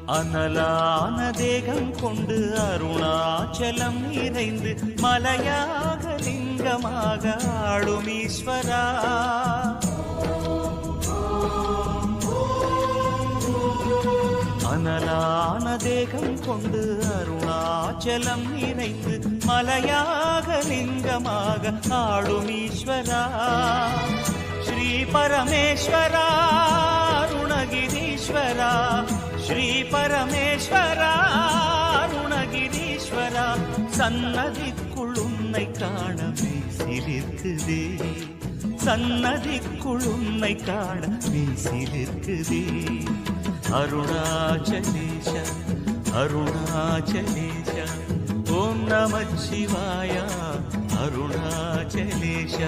அனலான தேகம் கொண்டு அருணாச்சலம் நிறைந்து மலையாக லிங்கமாக ஆளும் ஈஸ்வரா. அனலான தேகம் கொண்டு அருணாச்சலம் நிறைந்து மலையாக லிங்கமாக ஆளும் ஈஸ்வரா. ஸ்ரீ பரமேஸ்வரா அருணகிரீஸ்வரா, ஸ்ரீ பரமேஸ்வரா அருணகிரீஸ்வரா, சன்னதிக்குள் உன்னை காண வீசிலிருக்குதே, சன்னதிக்குள் உன்னை காண வீசிலிருக்குதே. அருணாச்சலேஷ அருணாச்சலேஷ ஓம் நம சிவாய அருணாச்சலேஷ.